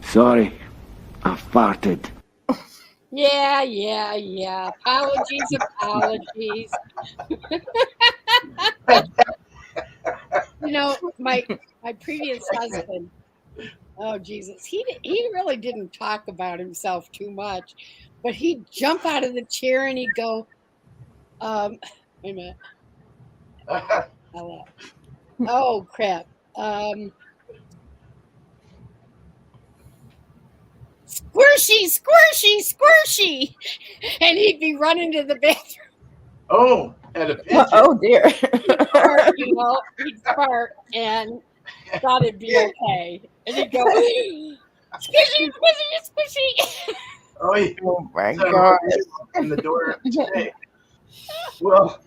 Sorry, I farted. Yeah. Apologies. My previous husband, oh Jesus, he really didn't talk about himself too much, but he'd jump out of the chair and he'd go, wait a minute. Oh crap. Squishy, and he'd be running to the bathroom. Oh, and a pigeon. Oh dear. He'd fart and thought it'd be okay, and he'd go, squishy. Oh my God! In the door today. Well,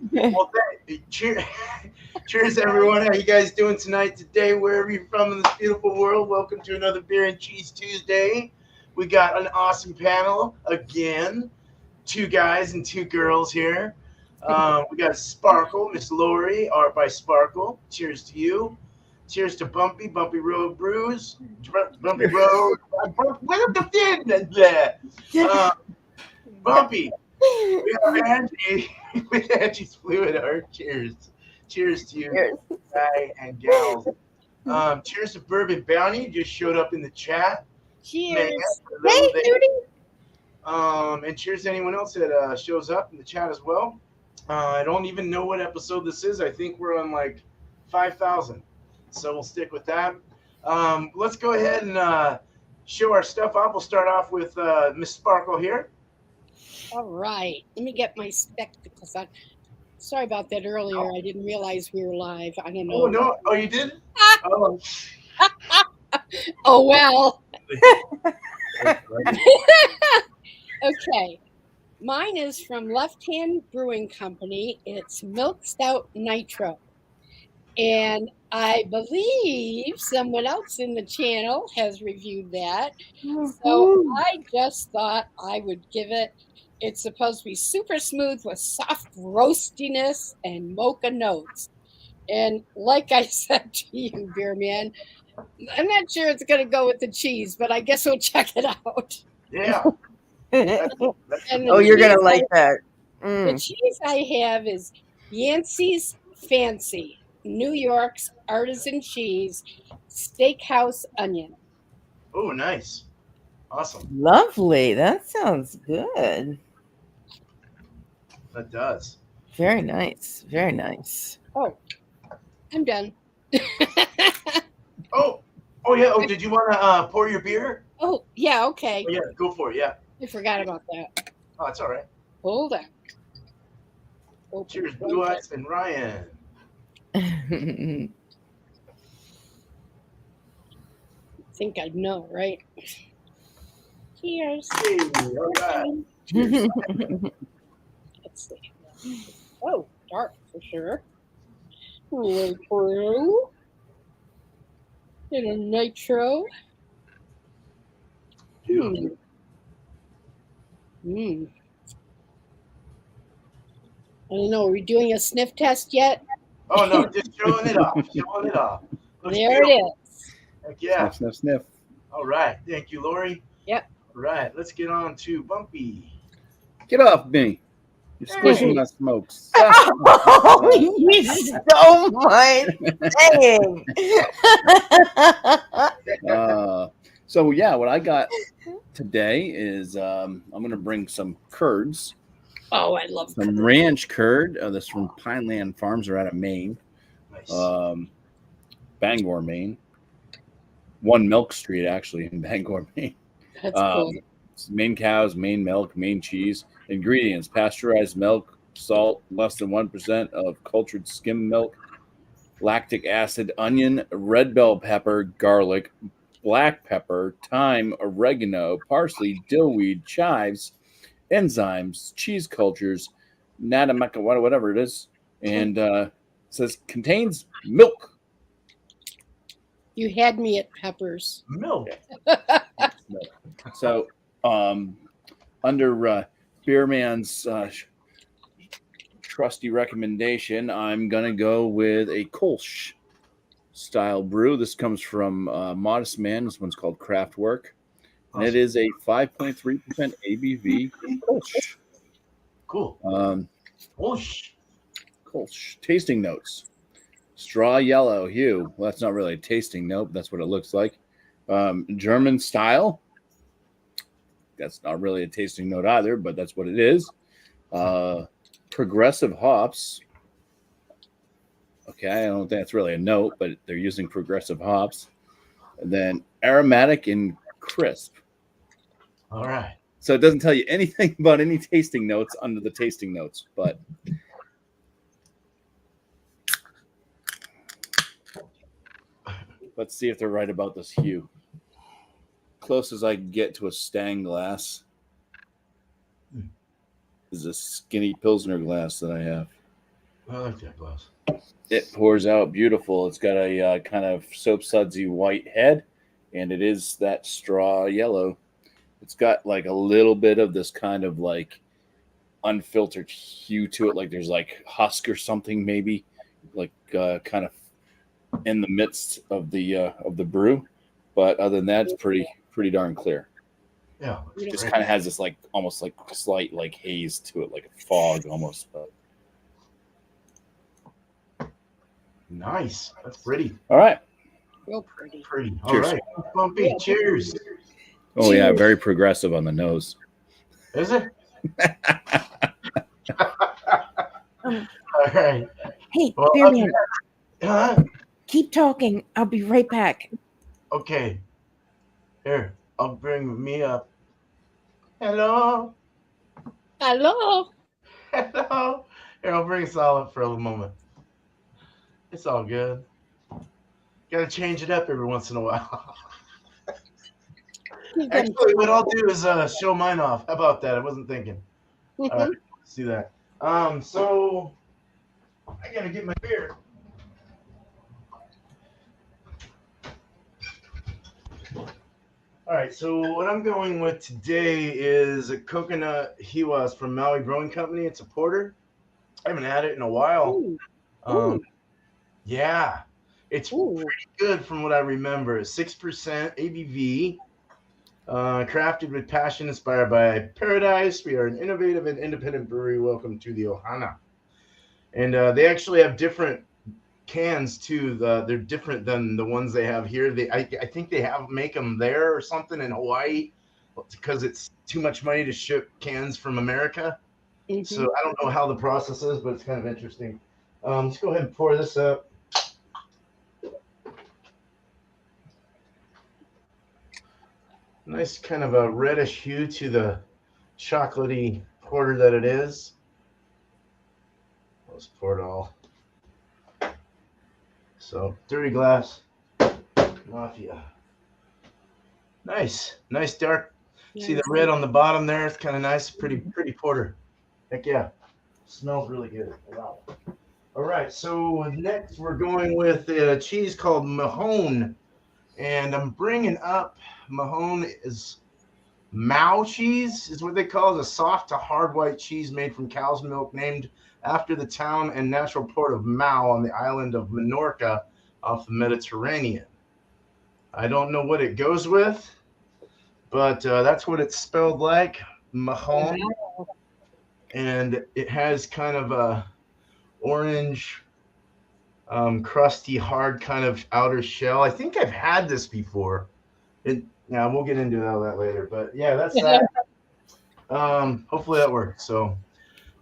cheers, everyone. How you guys doing tonight, today, wherever you're from in this beautiful world? Welcome to another Beer and Cheese Tuesday. We got an awesome panel again. 2 guys and 2 girls here. We got Sparkle, Miss Lori, Art by Sparkle. Cheers to you. Cheers to Bumpy Road Brews. Bumpy Road. Bumpy. We have Angie with Angie's Fluid Art. Cheers. Cheers to you, guy and gals. Cheers to Bourbon Bounty. Just showed up in the chat. Cheers. Hey, Judy. And cheers to anyone else that shows up in the chat as well. I don't even know what episode this is. I think we're on like 5,000. So we'll stick with that. Let's go ahead and show our stuff off. We'll start off with Miss Sparkle here. All right. Let me get my spectacles on. Sorry about that earlier. I didn't realize we were live. I don't know. Oh, no. Oh, you did? Oh. Oh, well. Okay. Mine is from Left Hand Brewing Company. It's Milk Stout Nitro. And I believe someone else in the channel has reviewed that. So I just thought I would give it. It's supposed to be super smooth with soft roastiness and mocha notes. And like I said to you, Beer Man, I'm not sure it's going to go with the cheese, but I guess we'll check it out. Yeah. You're going to like that. The cheese I have is Yancey's Fancy, New York's artisan cheese, steakhouse onion. Oh, nice. Awesome. Lovely. That sounds good. That does. Very nice. Very nice. Oh, I'm done. Oh, yeah. Oh, did you want to pour your beer? Oh, yeah. Okay. Oh, yeah, go for it. Yeah. I forgot about that. Oh, that's all right. Hold on. Cheers, Blue Eyes and Ryan. I think I know, right? Cheers. Hey, all right. Cheers. Let's see. Oh, dark for sure. Really brew. And a nitro. I don't know. Are we doing a sniff test yet? Oh, no, just showing it off. Looks there beautiful. it is. Heck yeah. Sniff. All right. Thank you, Lori. Yep. All right. Let's get on to Bumpy. Get off me. You're squishing my smokes. Oh, you stole my thing. So, yeah, what I got today is I'm going to bring some curds. Oh, I love some ranch curd. This from Pineland Farms. They're out of Maine. Nice. Bangor, Maine. 1 Milk Street, actually, in Bangor, Maine. That's cool. Maine cows, Maine milk, Maine cheese. Ingredients: pasteurized milk, salt, less than 1% of cultured skim milk, lactic acid, onion, red bell pepper, garlic, black pepper, thyme, oregano, parsley, dillweed, chives, enzymes, cheese cultures, natamaca, whatever it is, and it says contains milk. You had me at peppers. Milk. So, under Beerman's trusty recommendation, I'm gonna go with a Kolsch style brew. This comes from Modest Man. This one's called Kraftwerk, and it is a 5.3% ABV Kolsch. Cool. Whoosh. Kolsch. Tasting notes: straw yellow hue. Well, that's not really a tasting note, but that's what it looks like. German style. That's not really a tasting note either, but that's what it is. Progressive hops. Okay, I don't think that's really a note, but they're using progressive hops. And then aromatic and crisp. All right. So it doesn't tell you anything about any tasting notes under the tasting notes, but let's see if they're right about this hue. Close as I can get to a Stang glass is a skinny Pilsner glass that I have. I like that glass. It pours out beautiful. It's got a kind of soap sudsy white head, and it is that straw yellow. It's got like a little bit of this kind of like unfiltered hue to it, like there's like husk or something, maybe like kind of in the midst of the brew. But other than that, it's pretty darn clear. Yeah. It just kind of has this like almost like slight like haze to it, like a fog almost. But nice. That's pretty. all right. Real pretty. Pretty. All Cheers. right. Bumpy. Yeah. Cheers. Oh yeah, very progressive on the nose. Is it? All right. Hey, Well, Beerman, Huh? keep talking. I'll be right back. Okay. Here, I'll bring me up. Hello. Hello. Hello. Here, I'll bring us all up for a little moment. It's all good. Gotta change it up every once in a while. Actually, what I'll do is show mine off. How about that? I wasn't thinking. All right, let's do that. So I gotta get my beer. All right, so what I'm going with today is a coconut hiwas from Maui Brewing Company. It's a porter. I haven't had it in a while. Ooh. Yeah, it's pretty good from what I remember. 6% ABV, crafted with passion, inspired by paradise. We are an innovative and independent brewery. Welcome to the Ohana. And they actually have different cans too. They're different than the ones they have here. I think they make them there or something in Hawaii because it's too much money to ship cans from America. So I don't know how the process is, but it's kind of interesting. Let's go ahead and pour this up. Nice kind of a reddish hue to the chocolatey porter that it is. Let's pour it all. So, dirty glass. Mafia. Nice dark. See the red on the bottom there? It's kind of nice. Pretty porter. Heck yeah. Smells really good. Wow. All right, so next we're going with a cheese called Mahone. And I'm bringing up Mahone is Mao cheese, is what they call it. A soft to hard white cheese made from cow's milk, named after the town and natural port of Mao on the island of Minorca off the Mediterranean. I don't know what it goes with, but that's what it's spelled like, Mahone. And it has kind of a orange, crusty, hard kind of outer shell. I think I've had this before. Yeah, we'll get into all that later. But yeah, that's that. Hopefully that works. So,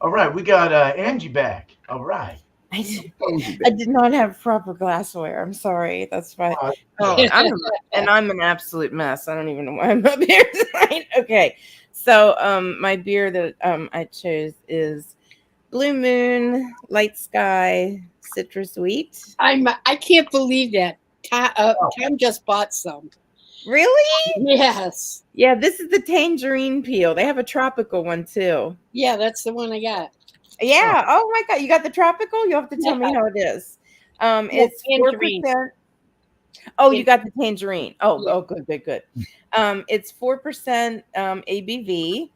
all right, we got Angie back. All right. I did not have proper glassware. I'm sorry. That's why. I'm an absolute mess. I don't even know why I'm up here tonight. Okay. So my beer that I chose is Blue Moon, Light Sky, Citrus Wheat. I can't believe that. Tom just bought some. Really? Yes. Yeah, this is the tangerine peel. They have a tropical one too. Yeah, that's the one I got. Yeah. Oh my God. You got the tropical? You'll have to tell me how it is. It's 4%. Oh, you got the tangerine. Oh, good. It's 4% ABV.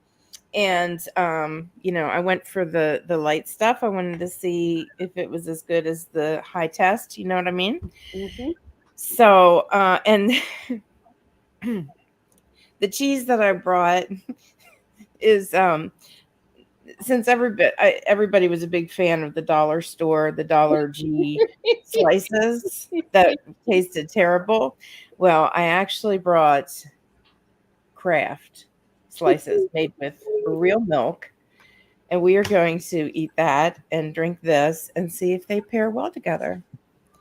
And I went for the light stuff. I wanted to see if it was as good as the high test. You know what I mean? Mm-hmm. So, and the cheese that I brought is since everybody was a big fan of the dollar store, the Dollar G slices that tasted terrible. Well, I actually brought Kraft slices made with real milk, and we are going to eat that and drink this and see if they pair well together.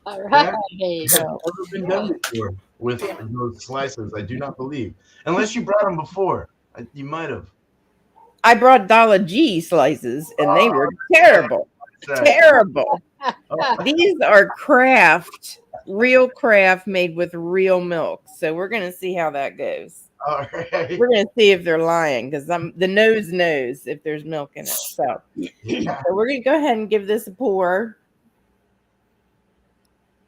All right. That's never been done before with those slices. I do not believe, unless you brought them before. You might have. I brought Dollar G slices, and they were terrible. Terrible. These are real Kraft made with real milk. So we're going to see how that goes. All right. We're going to see if they're lying because the nose knows if there's milk in it. So we're going to go ahead and give this a pour.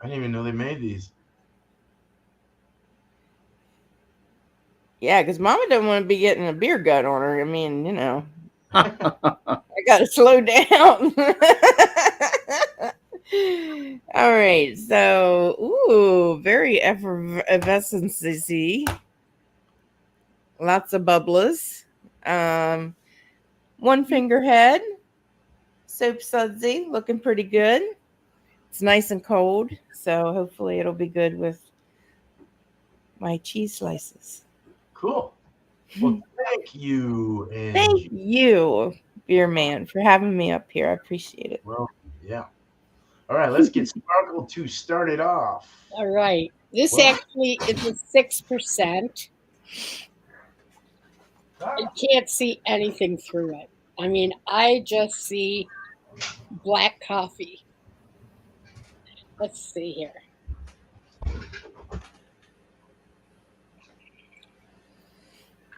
I didn't even know they made these. Yeah, because Mama doesn't want to be getting a beer gut on her. I mean, I got to slow down. All right. So, very effervescence-y. Lots of bubbles. One finger head. Soap sudsy. Looking pretty good. It's nice and cold. So, hopefully, it'll be good with my cheese slices. Cool. Well, thank you, Angie. Thank you, Beer Man, for having me up here. I appreciate it. Well, yeah. All right, let's get Sparkle to start it off. All right. This actually is a 6%. You can't see anything through it. I mean, I just see black coffee. Let's see here.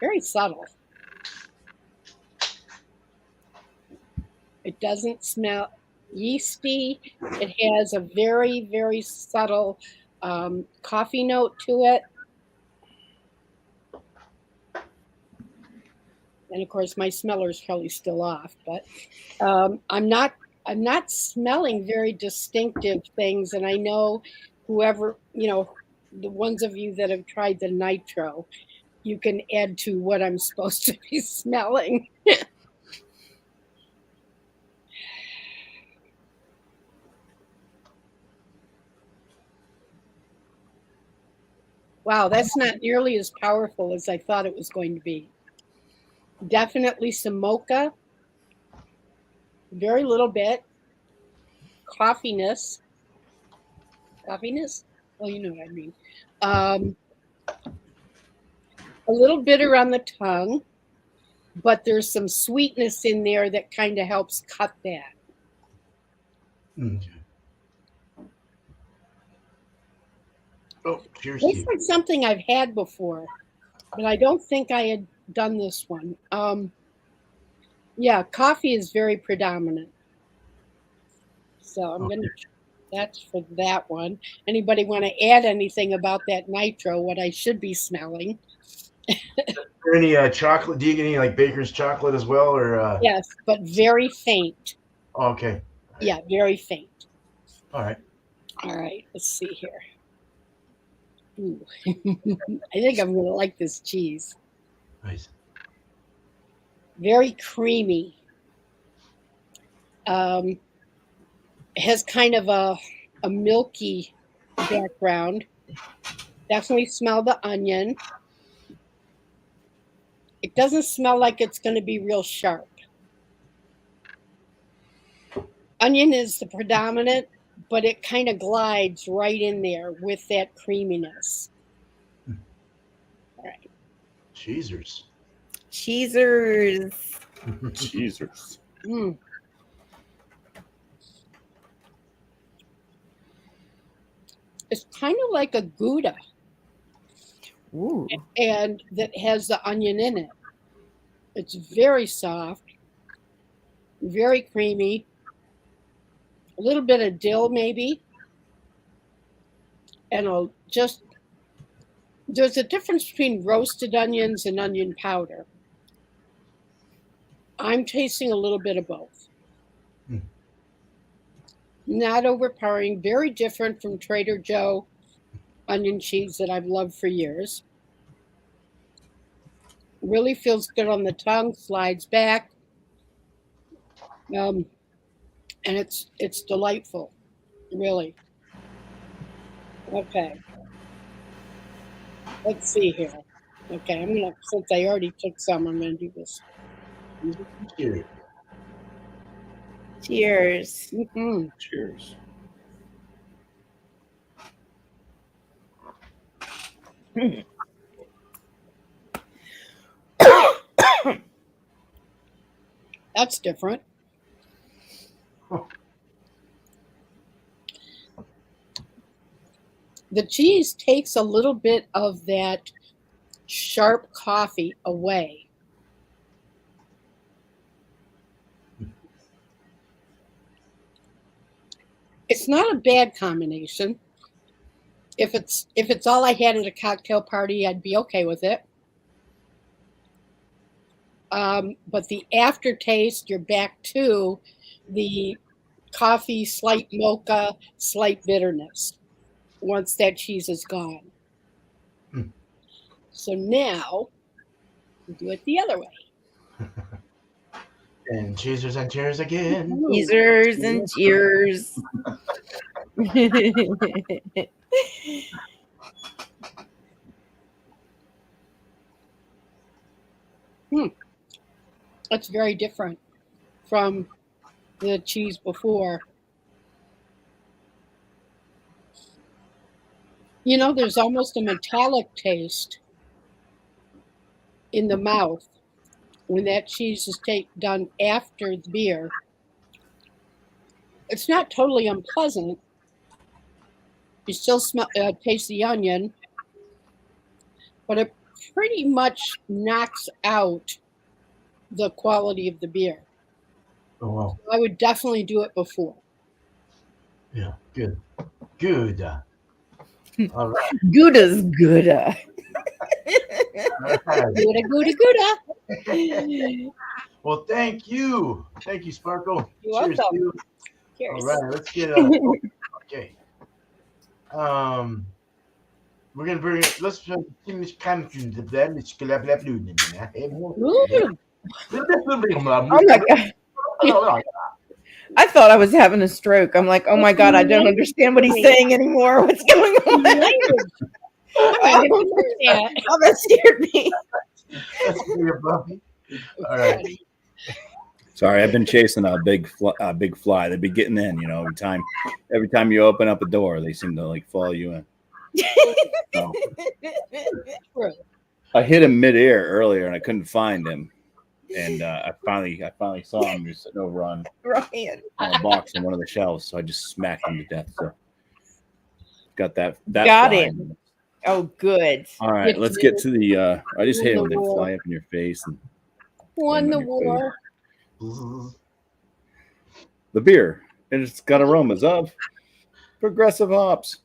Very subtle. It doesn't smell yeasty. It has a very, very subtle coffee note to it. And of course, my smeller is probably still off, but I'm not smelling very distinctive things. And I know whoever, the ones of you that have tried the nitro, you can add to what I'm supposed to be smelling. Wow, that's not nearly as powerful as I thought it was going to be. Definitely some mocha. Very little bit. Coffeeness. Coffeeness? Well, you know what I mean. A little bitter on the tongue, but there's some sweetness in there that kind of helps cut that. Okay. Oh, cheers. This is something I've had before, but I don't think I had done this one. Yeah, coffee is very predominant. So I'm going to, that's for that one. Anybody want to add anything about that nitro, what I should be smelling? Is there any chocolate? Do you get any like baker's chocolate as well? Or Yes, but very faint. Oh, okay. Yeah, very faint. All right. All right, let's see here. Ooh. I think I'm going to like this cheese. Nice. Very creamy. It has kind of a milky background. Definitely smell the onion. It doesn't smell like it's going to be real sharp. Onion is the predominant, but it kind of glides right in there with that creaminess. All right. Cheesers. Cheesers. Cheesers. Mm. It's kind of like a Gouda. Ooh. And that has the onion in it. It's very soft. very creamy. A little bit of dill maybe, and there's a difference between roasted onions and onion powder. I'm tasting a little bit of both. Not overpowering, very different from Trader Joe onion cheese that I've loved for years. Really feels good on the tongue, slides back. And it's delightful, really. Okay. Let's see here. Okay, since I already took some, I'm gonna do this. Cheers. Cheers. Mm-hmm. Cheers. That's different. The cheese takes a little bit of that sharp coffee away. It's not a bad combination. If it's all I had at a cocktail party, I'd be okay with it. But the aftertaste, you're back to the coffee, slight mocha, slight bitterness once that cheese is gone. So now we do it the other way. And cheers and cheers again. Cheers and cheers. That's very different from the cheese before. You know, there's almost a metallic taste in the mouth when that cheese is done after the beer. It's not totally unpleasant. You still taste the onion, but it pretty much knocks out the quality of the beer. Oh, wow. I would definitely do it before. Yeah, good. Good. All right. Gouda's Gouda. Gouda. Well, thank you. Thank you, Sparkle. You're Cheers. welcome. To you. Cheers. All right, let's get okay. We're gonna bring it. Let's finish camping the blend. It's Ooh. Oh my God. I thought I was having a stroke. I'm like, oh my God, I don't understand what he's saying anymore. What's going on? Oh, that scared me. That's weird, Bumpy. All right. Sorry, I've been chasing a big fly. They'd be getting in, you know, every time you open up a door, they seem to like follow you in. So, I hit him midair earlier and I couldn't find him. And I finally saw him just sitting over on a box on one of the shelves. So I just smacked him to death. So got that got fly. him. Oh, good. All right, let's get to the. I just hate it when they fly up in your face and won the war. The beer, and it's got aromas of progressive hops.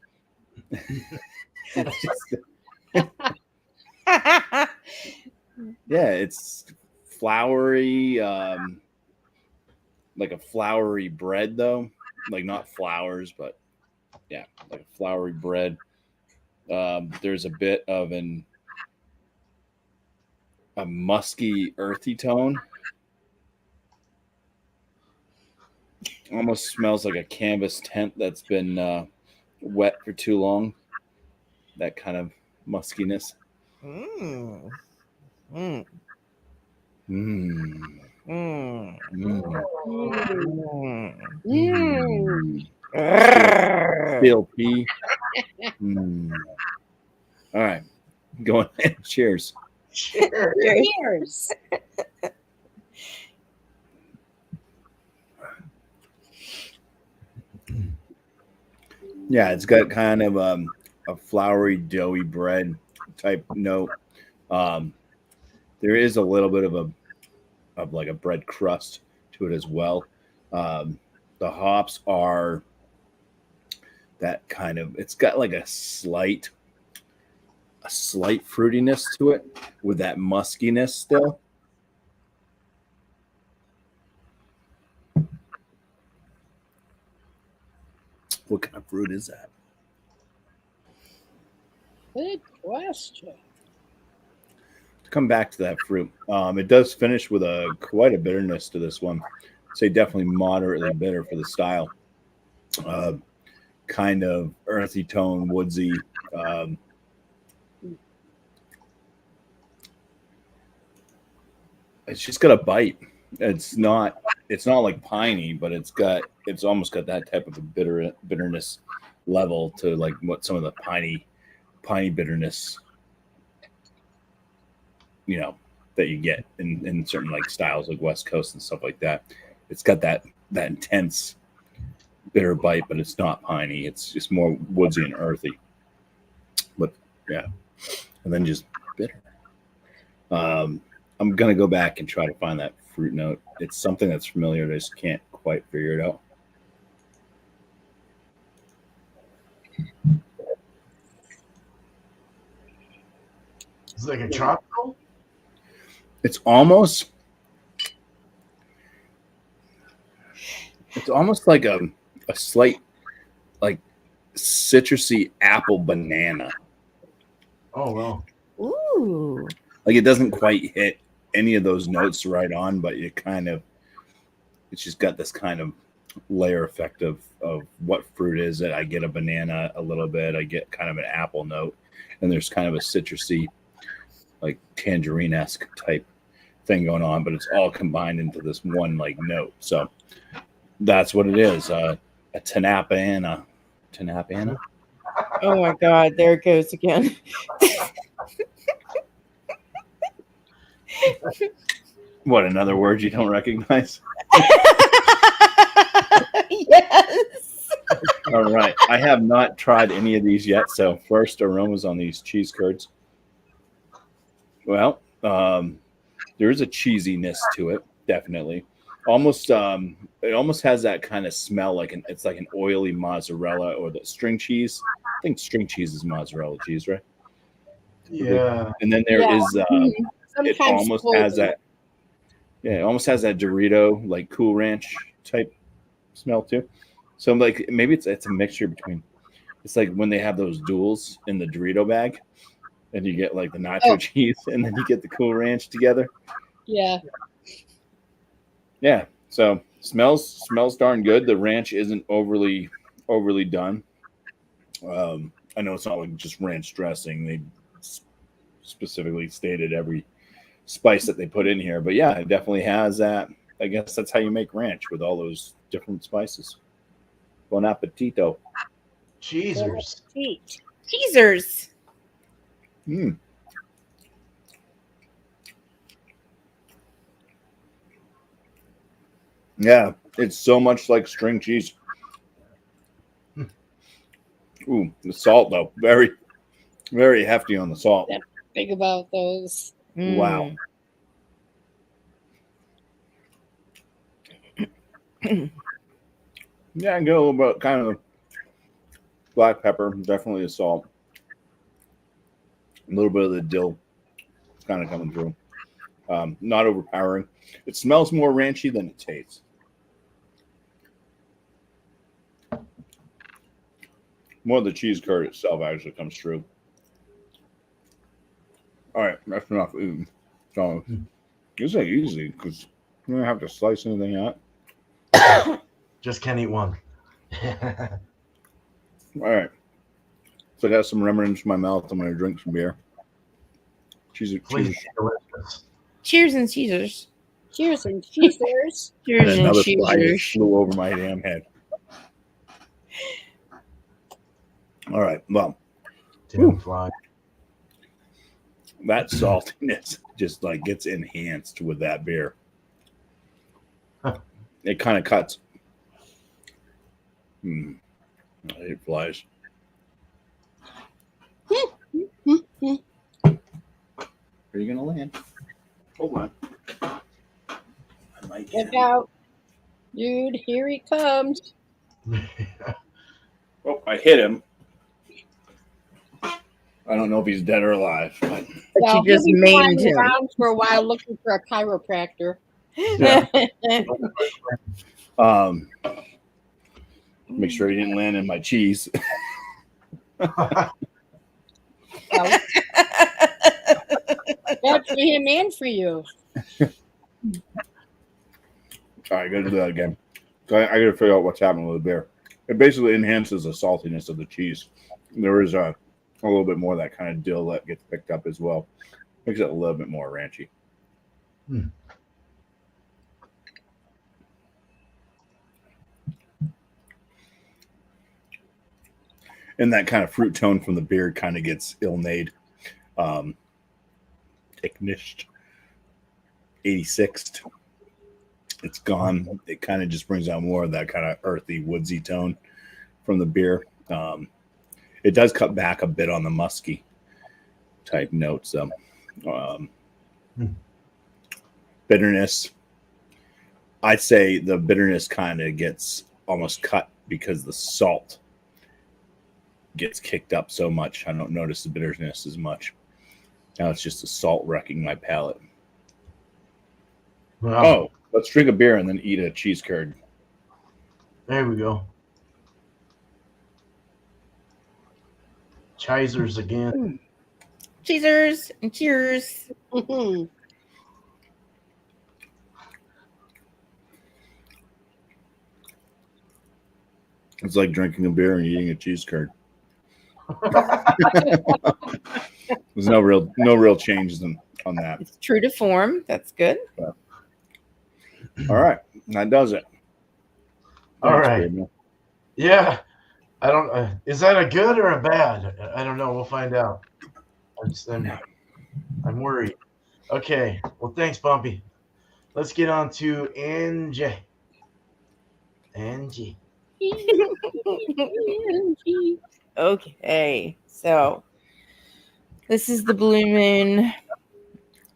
Yeah, it's floury, like a floury bread though, like not flowers, but yeah, like a floury bread. There's a bit of a musky, earthy tone. Almost smells like a canvas tent that's been wet for too long. That kind of muskiness. Mm. Mm. Mm. Mm. Mm. Mm. Steel pea. Mm. All right. Going. Cheers. Cheers. Yeah, it's got kind of a floury, doughy bread type note. There is a little bit of like a bread crust to it as well. The hops are that kind of, it's got like a slight fruitiness to it with that muskiness still. What kind of fruit is that? Good question. To come back to that fruit, it does finish with quite a bitterness to this one. I'd say definitely moderately bitter for the style. Kind of earthy tone, woodsy. It's just got a bite. It's not like piney, but it's almost got that type of a bitterness level to like what some of the piney bitterness, that you get in certain like styles like West Coast and stuff like that. It's got that intense bitter bite, but it's not piney. It's just more woodsy and earthy. But yeah, and then just bitter. I'm gonna go back and try to find that fruit note. It's something that's familiar, but I just can't quite figure it out. It's like a tropical. It's almost like a slight like citrusy apple banana. Oh well. Ooh. Like it doesn't quite hit any of those notes right on, but it's just got this kind of layer effect of what fruit is it. I get a banana a little bit, I get kind of an apple note, and there's kind of a citrusy, like tangerine-esque type thing going on, but it's all combined into this one like note. So that's what it is. A Tanapana. Oh my God, there it goes again. What, another word you don't recognize? Yes. All right. I have not tried any of these yet. So first aromas on these cheese curds. Well, there is a cheesiness to it, definitely. Almost, it almost has that kind of smell, it's like an oily mozzarella or the string cheese. I think string cheese is mozzarella cheese, right? Yeah. And then there is, it almost has that. Yeah, it almost has that Dorito, like Cool Ranch type smell too. So like maybe it's a mixture between. It's like when they have those duels in the Dorito bag, and you get like the nacho cheese, and then you get the Cool Ranch together. Yeah. Yeah. So smells darn good. The ranch isn't overly done. I know it's not like just ranch dressing. They specifically stated every spice that they put in here, but yeah, it definitely has that. I guess that's how you make ranch, with all those different spices. Bon appetito. Cheesers. Cheesers. Yeah, it's so much like string cheese. Ooh, the salt though, very, very hefty on the salt. That's big about those. Wow. Yeah, I get a little bit kind of black pepper, definitely the salt. A little bit of the dill kind of coming through. Not overpowering. It smells more ranchy than it tastes. More of the cheese curd itself actually comes through. All right, that's enough eating. So it's like easy because you don't have to slice anything out. Just can't eat one. All right. So I got some remnants in my mouth. I'm going to drink some beer. Cheers. Cheers and Caesars. Cheers and cheesers. Cheers and Another fly cheesers. just flew over my damn head. All right. Well, Damn fly. that saltiness just like gets enhanced with that beer. It kind of cuts. I hate flies. Where are you going to land? Hold on. I might Look out. Dude, here he comes. Oh, I hit him. I don't know if he's dead or alive. But Well, you just he'll be maimed flying him. around for a while looking for a chiropractor. Yeah. Make sure he didn't land in my cheese. Well, that's for him and for you. All right, gotta do that again. So I gotta figure out what's happening with the beer. It basically enhances the saltiness of the cheese. There is a little bit more of that kind of dill that gets picked up as well. Makes it a little bit more ranchy. And that kind of fruit tone from the beer kind of gets ill-made. Ignished 86th. It's gone. It kind of just brings out more of that kind of earthy, woodsy tone from the beer. It does cut back a bit on the musky type notes. Bitterness. I'd say the bitterness kind of gets almost cut because the salt gets kicked up so much. I don't notice the bitterness as much. Now it's just the salt wrecking my palate. Wow. Oh, let's drink a beer and then eat a cheese curd. There we go. Cheezers again. Cheezers and cheers. It's like drinking a beer and eating a cheese curd. There's no real changes on that. It's true to form. That's good. All right, that does it. All Thanks, right. Gabriel. Yeah. I don't. Is that a good or a bad? I don't know. We'll find out. I'm worried. Okay. Well, thanks, Bumpy. Let's get on to Angie. Okay, so this is the Blue Moon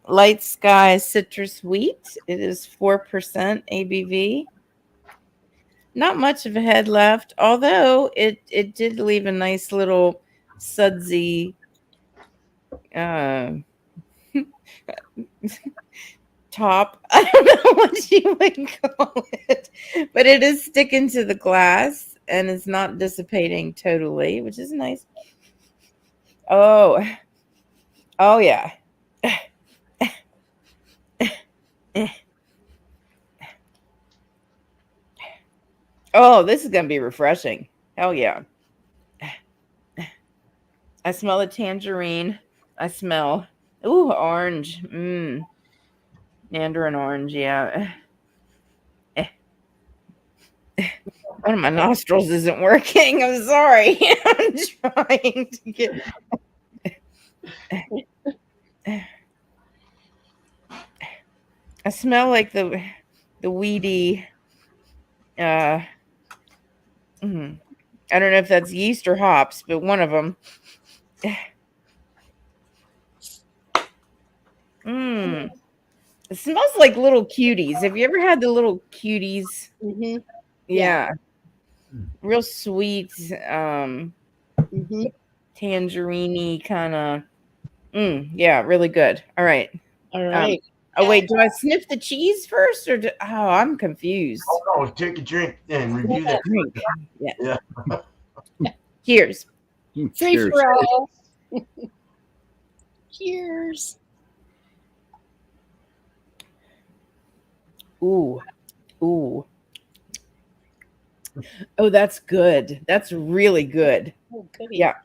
Light Sky Citrus Wheat. It is 4% ABV. Not much of a head left, although it did leave a nice little sudsy top. I don't know what you would call it, but it is sticking to the glass and it's not dissipating totally, which is nice. Oh yeah. Oh, this is gonna be refreshing. Hell yeah. I smell a tangerine. I smell orange. Mandarin orange, yeah. One of my nostrils isn't working. I'm sorry. I'm trying to get. I smell like the weedy. I don't know if that's yeast or hops, but one of them. It smells like little cuties. Have you ever had the little cuties? Mm-hmm. Yeah. Real sweet, tangerine-y kind of. Yeah, really good. All right. All right. Wait, do I sniff the cheese first or I'm confused. Oh, no, take a drink and review that. Yeah. Cheers. Free for all. Cheers. Ooh. Oh, that's good. That's really good. Oh, goody. Yeah.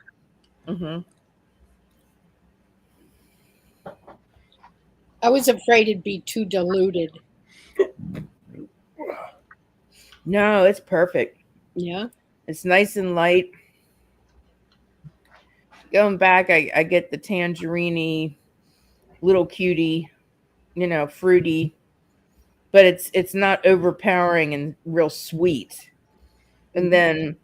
I was afraid it'd be too diluted. No, it's perfect. Yeah. It's nice and light. Going back, I get the tangerine-y, little cutie, fruity, but it's not overpowering and real sweet. And then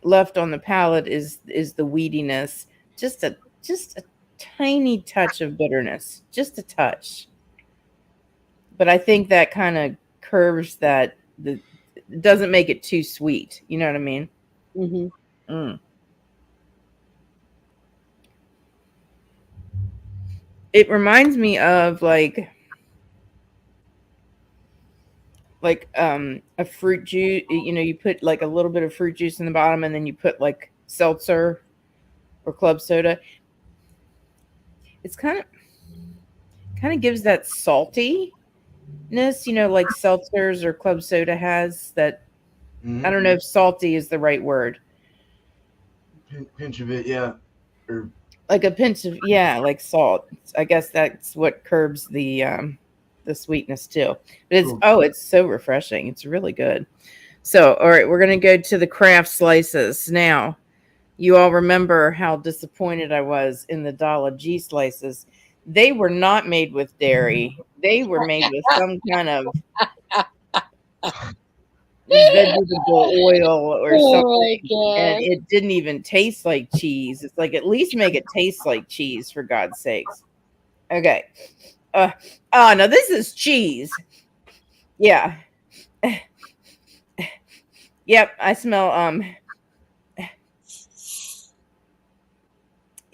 left on the palate is the weediness, just a tiny touch of bitterness, just a touch. But I think that kind of curves that doesn't make it too sweet. You know what I mean? Mm-hmm. Mm. It reminds me of like a fruit juice. You know, you put like a little bit of fruit juice in the bottom, and then you put like seltzer or club soda. It's kind of gives that saltiness, you know, like seltzers or club soda has that. Mhm. I don't know if salty is the right word. Pinch of it, yeah. Or Like a pinch of, yeah, like salt. I guess that's what curbs the sweetness too. But it's so refreshing. It's really good. So, all right, we're gonna go to the craft slices now. You all remember how disappointed I was in the Dollar G slices. They were not made with dairy. They were made with some kind of vegetable oil or something. And it didn't even taste like cheese. It's like, at least make it taste like cheese, for God's sakes. Okay. No, this is cheese. Yeah. Yep, I smell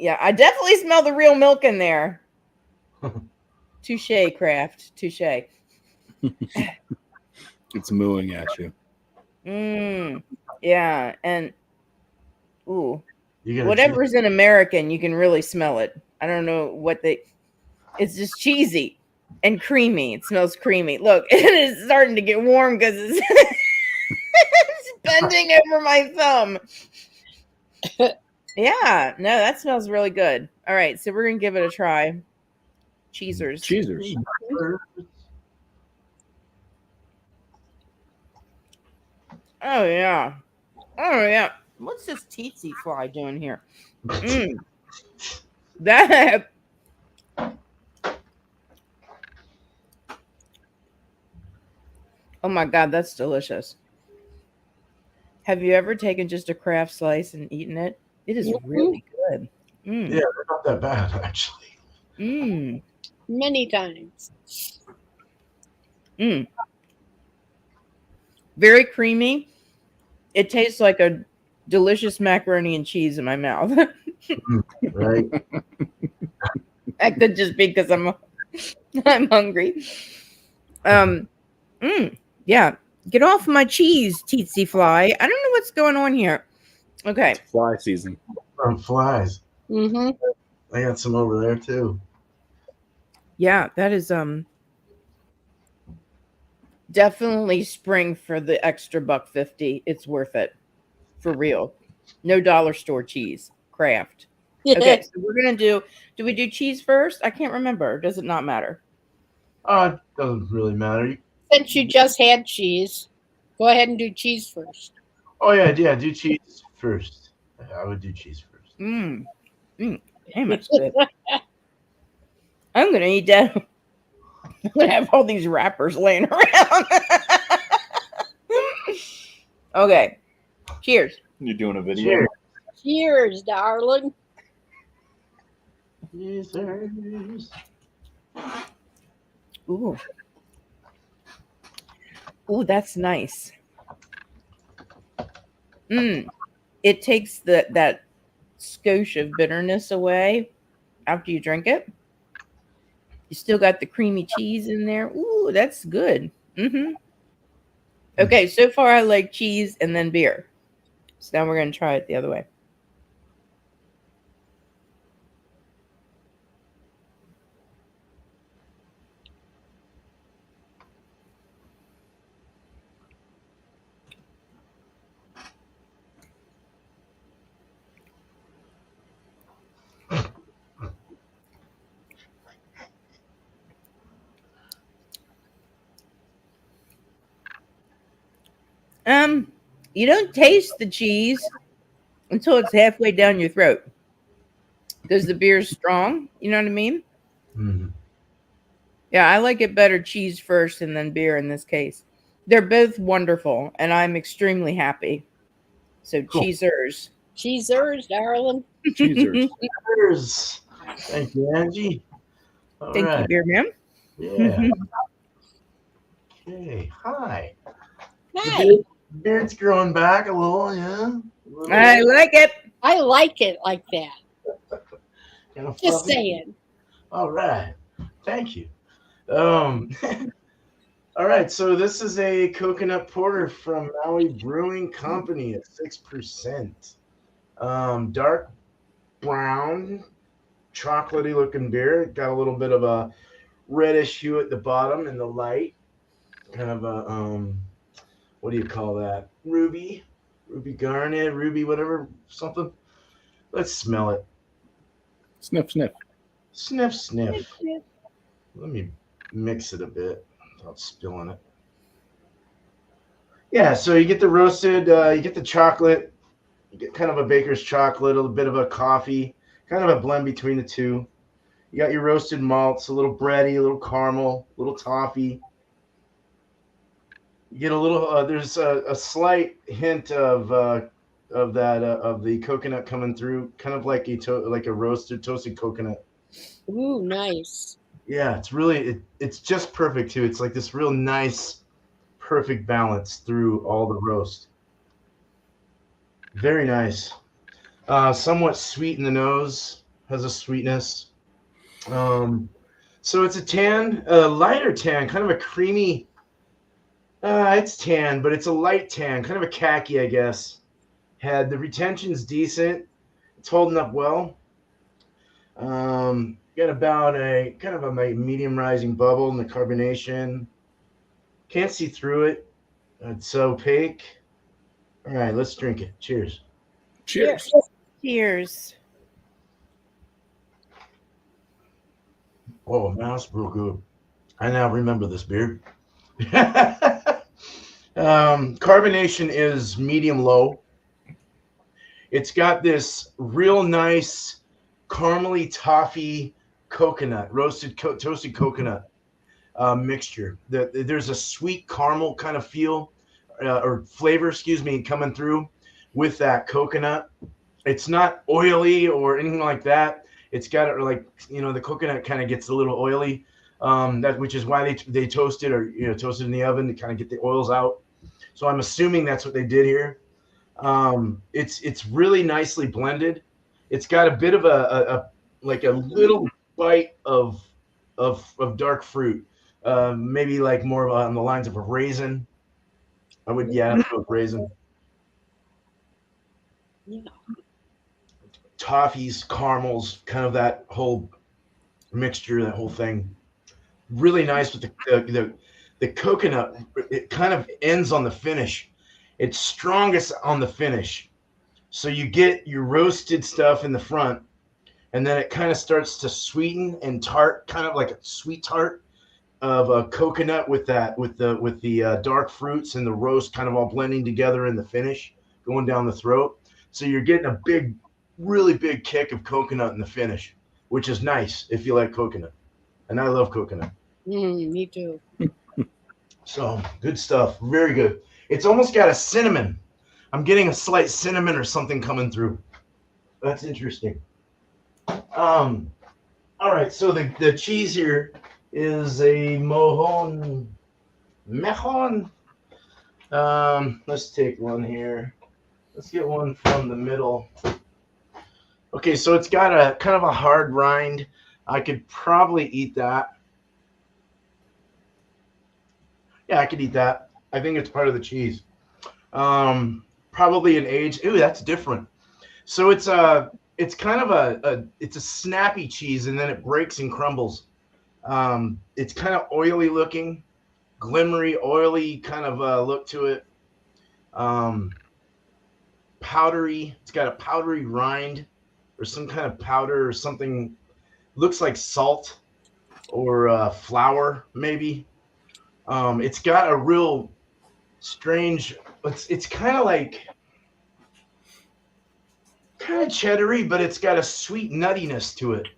yeah, I definitely smell the real milk in there. Touche, Kraft. Touche. It's mooing at you. Yeah, and ooh, you whatever's in American, you can really smell it. I don't know what it's just cheesy and creamy. It smells creamy. Look, it is starting to get warm because it's, it's bending over my thumb. Yeah, no, that smells really good. All right, so we're gonna give it a try. Cheesers. Oh yeah. Oh yeah. What's this tsetse fly doing here? That. Oh my God, that's delicious. Have you ever taken just a Kraft slice and eaten it? It is really good. Yeah, they're not that bad, actually. Many times. Very creamy. It tastes like a delicious macaroni and cheese in my mouth. Right. That could just be because I'm hungry. Yeah. Get off my cheese, tsetse fly. I don't know what's going on here. Okay. Fly season. Flies. Mm-hmm. I got some over there too. Yeah, that is definitely spring for the extra $1.50. It's worth it. For real. No dollar store cheese. Kraft. Okay, so we're gonna do we do cheese first? I can't remember. Does it not matter? It doesn't really matter. Since you just had cheese, go ahead and do cheese first. Oh yeah, do cheese first. I would do cheese first. Damn, it's good. I'm gonna eat that. I'm gonna have all these wrappers laying around. Okay. Cheers. You're doing a video. Cheers, darling. Cheers. Ooh. Ooh, that's nice. It takes that skosh of bitterness away after you drink it. You still got the creamy cheese in there. Ooh, that's good. Okay, so far I like cheese and then beer. So now we're going to try it the other way. You don't taste the cheese until it's halfway down your throat. Because the beer's strong. You know what I mean? Mm-hmm. Yeah, I like it better cheese first and then beer in this case. They're both wonderful, and I'm extremely happy. So, cool. Cheesers. Cheesers, darling. Cheesers. Cheers. Thank you, Angie. Thank you, beer man. Yeah. Okay. Hi. Hi. Beard's growing back a little, yeah. I like it. I like it like that. Kind of Just fluffy. saying. All right. Thank you. All right. So this is a coconut porter from Maui Brewing Company at 6%. Dark brown, chocolatey looking beer. Got a little bit of a reddish hue at the bottom in the light. Kind of a what do you call that? Ruby garnet, ruby whatever, something. Let's smell it. Sniff, sniff. Sniff, sniff. Let me mix it a bit without spilling it. Yeah, so you get the roasted, you get the chocolate, you get kind of a baker's chocolate, a little bit of a coffee, kind of a blend between the two. You got your roasted malts, a little bready, a little caramel, a little toffee. You get a little. There's a slight hint of the coconut coming through, kind of like like a roasted toasted coconut. Ooh, nice. Yeah, it's really it's just perfect too. It's like this real nice, perfect balance through all the roast. Very nice. Somewhat sweet in the nose, has a sweetness. So it's a tan, a lighter tan, kind of a creamy. It's tan, but it's a light tan, kind of a khaki, I guess. The retention's decent. It's holding up well. Got about a kind of a medium rising bubble in the carbonation. Can't see through it. It's opaque. All right, let's drink it. Cheers. Cheers. Cheers. Oh, man, that's real good. I now remember this beer. Carbonation is medium low. It's got this real nice caramely toffee coconut, roasted toasted coconut mixture. There's a sweet caramel kind of feel or flavor, excuse me, coming through with that coconut. It's not oily or anything like that. It's got it like, the coconut kind of gets a little oily. Which is why they toast it or toast it in the oven to kind of get the oils out. So I'm assuming that's what they did here. It's really nicely blended. It's got a bit of a like a little bite of dark fruit, maybe like more on the lines of a raisin. Raisin. Yeah. Toffees, caramels, kind of that whole mixture, that whole thing. Really nice with the coconut. It kind of ends on the finish. It's strongest on the finish. So you get your roasted stuff in the front, and then it kind of starts to sweeten and tart, kind of like a sweet tart of a coconut with the dark fruits and the roast kind of all blending together in the finish, going down the throat. So you're getting a really big kick of coconut in the finish, which is nice if you like coconut. And I love coconut. Me too. So good stuff. Very good. It's almost got a cinnamon. I'm getting a slight cinnamon or something coming through. That's interesting. All right. So the cheese here is a Mahon. Let's take one here. Let's get one from the middle. Okay, so it's got a kind of a hard rind. I could probably eat that. Yeah, I could eat that. I think it's part of the cheese. Probably an age. Ooh, that's different. So it's kind of it's a snappy cheese, and then it breaks and crumbles. It's kind of oily looking, glimmery, oily kind of look to it. Powdery. It's got a powdery rind, or some kind of powder, or something. Looks like salt or flour, maybe. It's got a real strange. It's kind of like cheddary, but it's got a sweet nuttiness to it.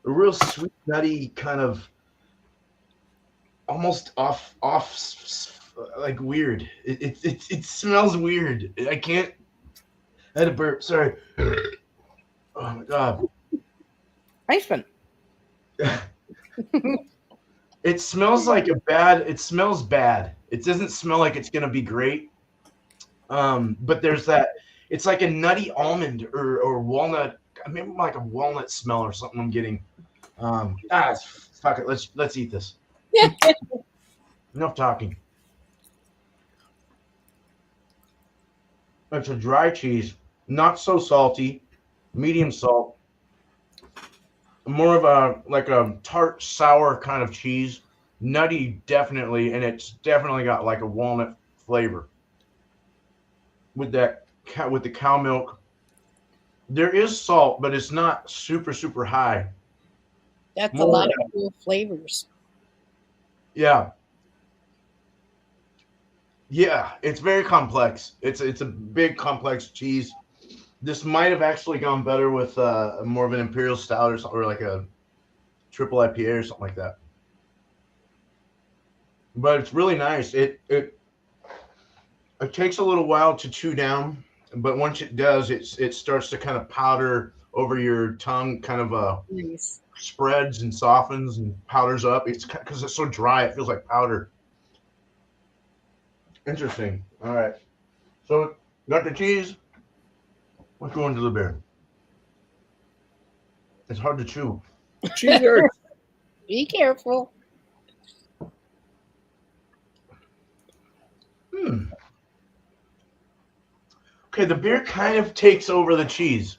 A real sweet, nutty kind of almost off, like weird. It smells weird. I can't. I had a burp. Sorry. Oh my god. Nice one. It smells like it smells bad. It doesn't smell like it's gonna be great. But there's that, it's like a nutty almond or walnut, maybe like a walnut smell or something I'm getting. Fuck it. Let's eat this. Enough talking. It's a dry cheese, not so salty, medium salt, more of a tart sour kind of cheese, nutty definitely, and it's definitely got like a walnut flavor with the cow milk. There is salt, but it's not super high. That's a lot of cool flavors. Yeah. Yeah, it's very complex. It's a big complex cheese. This might have actually gone better with more of an imperial stout or like a triple IPA or something like that. But it's really nice. It takes a little while to chew down, but once it does, it starts to kind of powder over your tongue, kind of Nice. spreads and softens and powders up. It's because it's so dry, it feels like powder. Interesting. All right. So got the cheese. Let's go into the beer. It's hard to chew. Cheese hurts. Be careful. Okay, the beer kind of takes over the cheese.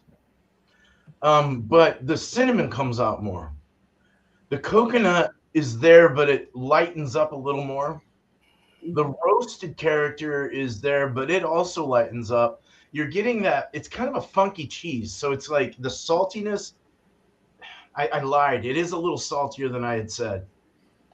But the cinnamon comes out more. The coconut is there, but it lightens up a little more. The roasted character is there, but it also lightens up. You're getting that. It's kind of a funky cheese. So it's like the saltiness. I lied. It is a little saltier than I had said.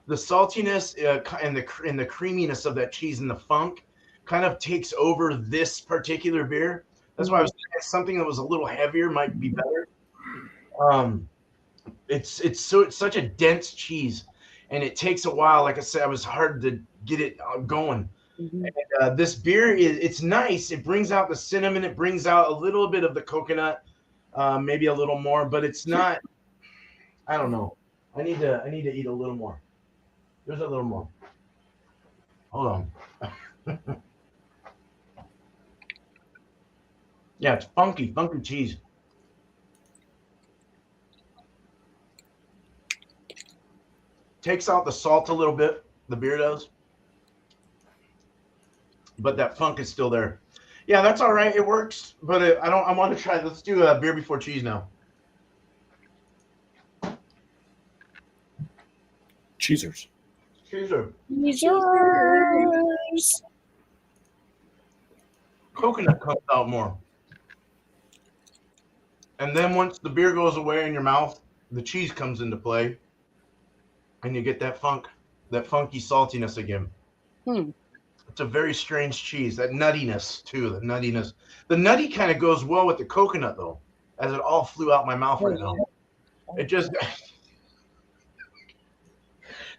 The saltiness and the creaminess of that cheese and the funk kind of takes over this particular beer. That's why I was thinking something that was a little heavier might be better. It's such a dense cheese, and it takes a while. Like I said, it was hard to get it going. Mm-hmm. And, this beer it's nice. It brings out the cinnamon. It brings out a little bit of the coconut, maybe a little more, but it's not. I don't know. I need to eat a little more. There's a little more. Hold on. Yeah, it's funky cheese. Takes out the salt a little bit, the beer does. But that funk is still there. Yeah, that's all right. It works, but I want to try. Let's do a beer before cheese now. Cheesers. Cheeser. Cheesers. Coconut comes out more. And then once the beer goes away in your mouth, the cheese comes into play. And you get that funky saltiness again. It's a very strange cheese. That nuttiness, too. The nuttiness. The nutty kind of goes well with the coconut, though, as it all flew out my mouth right now. It just...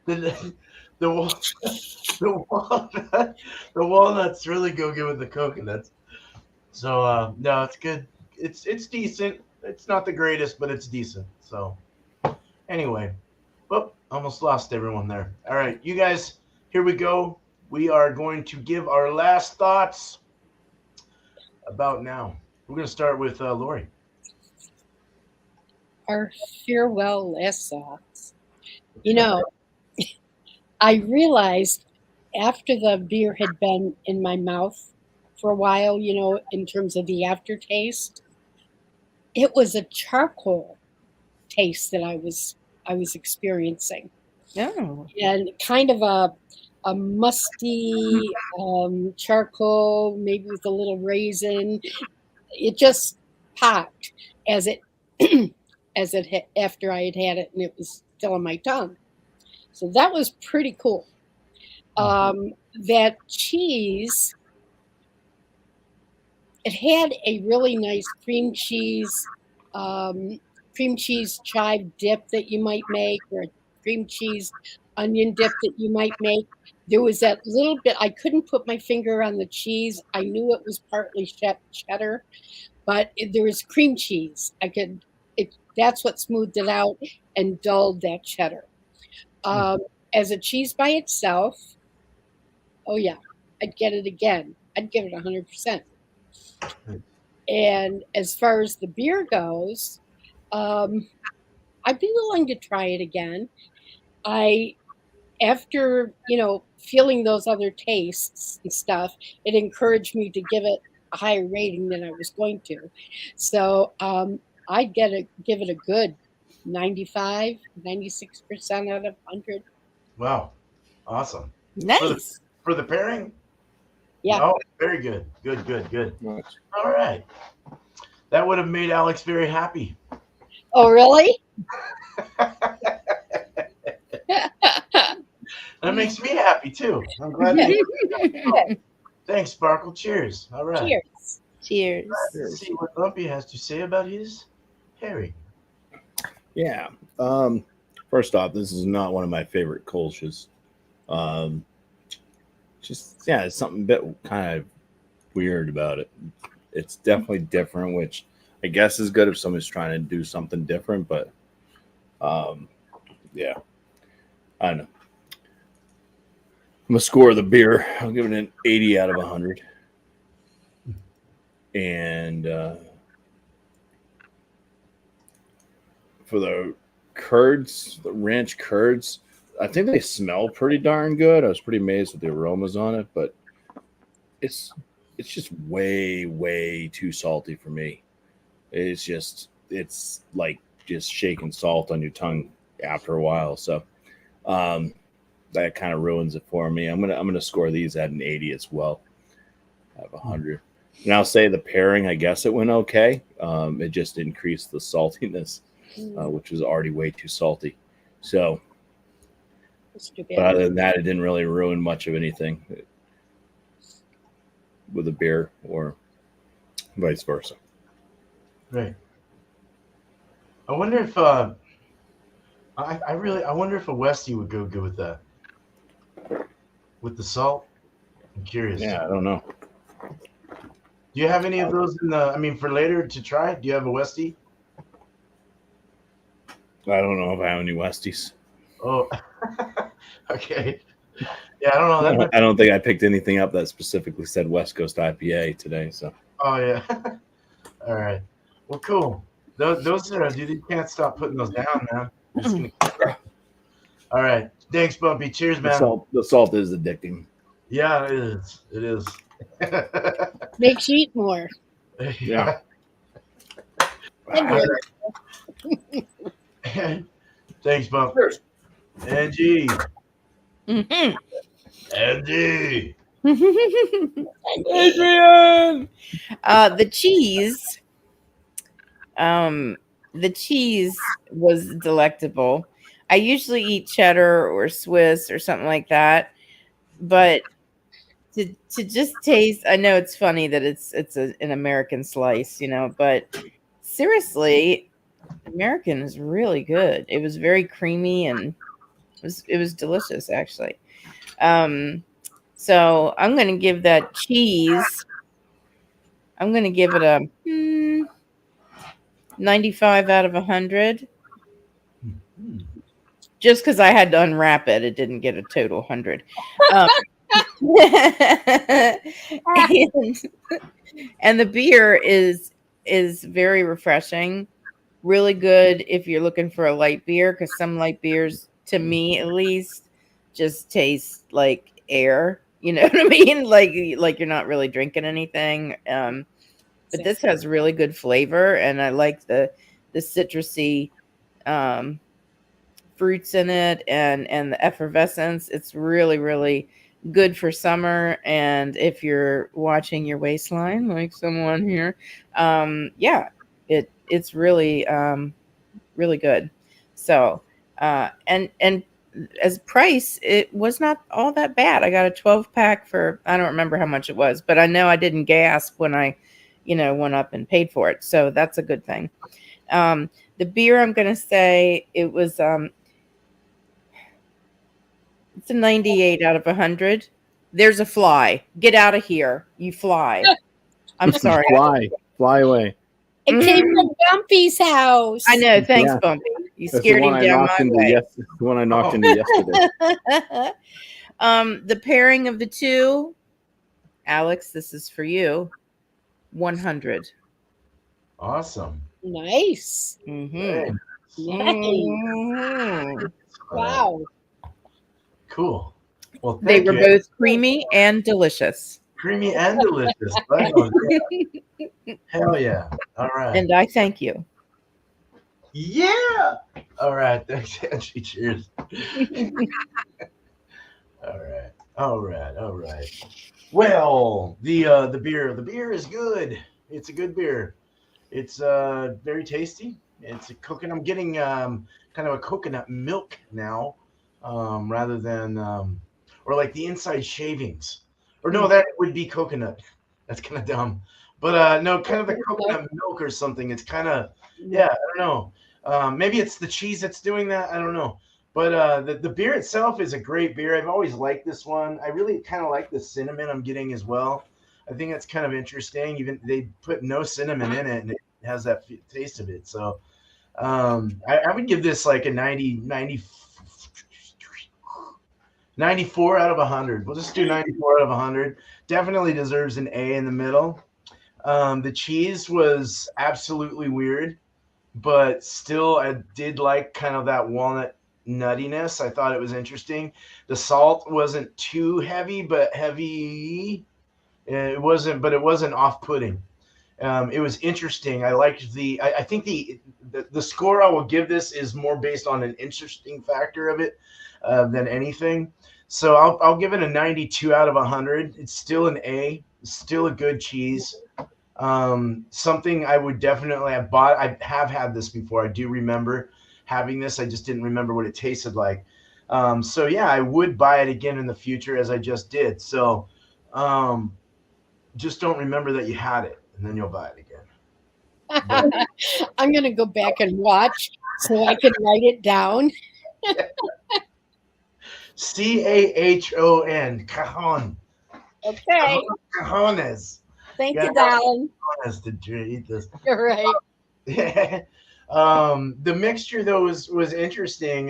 the walnuts really go good with the coconuts. So, no, it's good. It's decent. It's not the greatest, but it's decent. So, anyway. Whoop, almost lost everyone there. All right, you guys, here we go. We are going to give our last thoughts about now. We're going to start with Lori. Our farewell last thoughts. You know, I realized after the beer had been in my mouth for a while, you know, in terms of the aftertaste, it was a charcoal taste that I was experiencing. Oh. And kind of a musty charcoal, maybe with a little raisin. It just popped as it after I had had it, and it was still on my tongue. So that was pretty cool. That cheese, it had a really nice cream cheese chive dip that you might make, or a cream cheese onion dip that you might make. There was that little bit, I couldn't put my finger on the cheese. I knew it was partly cheddar, but there was cream cheese. That's what smoothed it out and dulled that cheddar. as a cheese by itself, oh yeah, I'd get it again. I'd give it 100%. And as far as the beer goes, I'd be willing to try it again. After feeling those other tastes and stuff, it encouraged me to give it a higher rating than I was going to. So I'd give it a good 95, 96% out of 100. Wow, awesome. Nice. For the pairing. Yeah. Oh, very good. Good. Nice. All right. That would have made Alex very happy. Oh, really? That makes me happy too. I'm glad. That Thanks, Sparkle. Cheers. All right. Cheers. Let's see what Bumpy has to say about his pairing. Yeah. First off, this is not one of my favorite Kolsch's. It's something a bit kind of weird about it. It's definitely different, which I guess is good if somebody's trying to do something different, but yeah. I don't know. I'm gonna score the beer. I'll give it an 80 out of 100. And for the curds, the ranch curds, I think they smell pretty darn good. I was pretty amazed with the aromas on it, but it's just way too salty for me. It's like just shaking salt on your tongue after a while. So that kind of ruins it for me. I'm gonna score these at an 80 as well, out of 100. And I'll say the pairing, I guess it went okay. It just increased the saltiness, which was already way too salty. So, but other than that, it didn't really ruin much of anything with a beer or vice versa. Right. I wonder if I wonder if a Westie would go good with that. With the salt? I'm curious. Yeah, I don't know. Do you have any of those for later to try? Do you have a Westie? I don't know if I have any Westies. Oh, okay. Yeah, I don't know. I don't think I picked anything up that specifically said West Coast IPA today. So. Oh yeah. All right. Well, cool. Those are, dude. You can't stop putting those down, man. It's gonna keep... All right. Thanks, Bumpy. Cheers, man. The salt is addicting. Yeah, it is. It is. Makes you eat more. Yeah. Thanks, Bump. Cheers. Angie. Mm-hmm. Angie. Adrian. The cheese was delectable. I usually eat cheddar or Swiss or something like that, but to just taste, I know it's funny that it's an American slice, but seriously, American is really good. It was very creamy and it was delicious, actually. So I'm going to give that cheese, I'm going to give it a 95 out of 100. Just because I had to unwrap it, it didn't get a total 100. And the beer is very refreshing, really good if you're looking for a light beer, because some light beers, to me at least, just taste like air. You know what I mean? Like you're not really drinking anything. But this has really good flavor, and I like the citrusy fruits in it and the effervescence. It's really, really good for summer. And if you're watching your waistline, like someone here, it's really, really good. So, and as price, it was not all that bad. I got a 12-pack for, I don't remember how much it was, but I know I didn't gasp when I, went up and paid for it. So that's a good thing. The beer, I'm going to say it was, it's a 98 out of 100. There's a fly. Get out of here. You fly. I'm sorry. Fly away. It came from Bumpy's house. I know. Thanks, Bumpy. You That's the scared one him I down knocked my into. way. The one I knocked into yesterday. The pairing of the two, Alex, this is for you. 100. Awesome. Nice. Very Nice. nice. Wow. Cool. Well, They thank were you. both creamy and delicious. Creamy and delicious. Oh, yeah. Hell yeah. All right. And I thank you. Yeah. All right. Thanks, Angie. Cheers. All right. All right. All right. Well, the beer is good. It's a good beer. It's very tasty. It's a coconut. I'm getting kind of a coconut milk now, rather than or like the inside shavings. Or no, that would be coconut. That's kind of dumb. But no, kind of the coconut milk or something. It's kind of yeah. I don't know. Maybe it's the cheese that's doing that. I don't know. But the beer itself is a great beer. I've always liked this one. I really kind of like the cinnamon I'm getting as well. I think that's kind of interesting. Even they put no cinnamon in it, and it has that taste of it. So I would give this like a 94 out of 100. We'll just do 94 out of 100. Definitely deserves an A in the middle. The cheese was absolutely weird, but still I did like kind of that walnut nuttiness. I thought it was interesting. The salt wasn't too heavy, but heavy. It wasn't off-putting. It was interesting. I liked I think the score I will give this is more based on an interesting factor of it than anything. So I'll give it a 92 out of 100. It's still an A. It's still a good cheese. Something I would definitely have bought. I have had this before. I do remember having this. I just didn't remember what it tasted like. So yeah, I would buy it again in the future as I just did. So just don't remember that you had it, and then you'll buy it again. I'm going to go back and watch so I can write it down. Cahon. Cajon. Okay. Cajones. Thank Yeah, you, darling. cajones to eat this. You're right. The mixture though was interesting.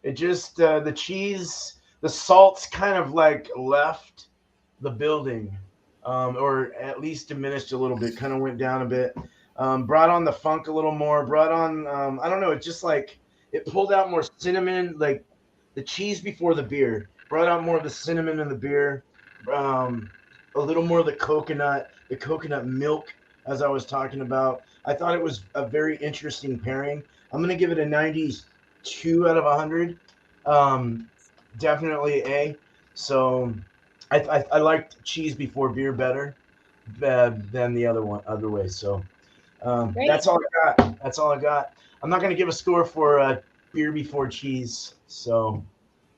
It just the cheese, the salts kind of like left the building, or at least diminished a little bit. Kind of went down a bit. Brought on the funk a little more. Brought on I don't know. It just like it pulled out more cinnamon, like the cheese before the beer. Brought out more of the cinnamon in the beer. A little more of the coconut milk, as I was talking about. I thought it was a very interesting pairing. I'm gonna give it a 92 out of 100. Definitely A. So I liked cheese before beer better than the other way. So that's all I got. That's all I got. I'm not gonna give a score for beer before cheese. So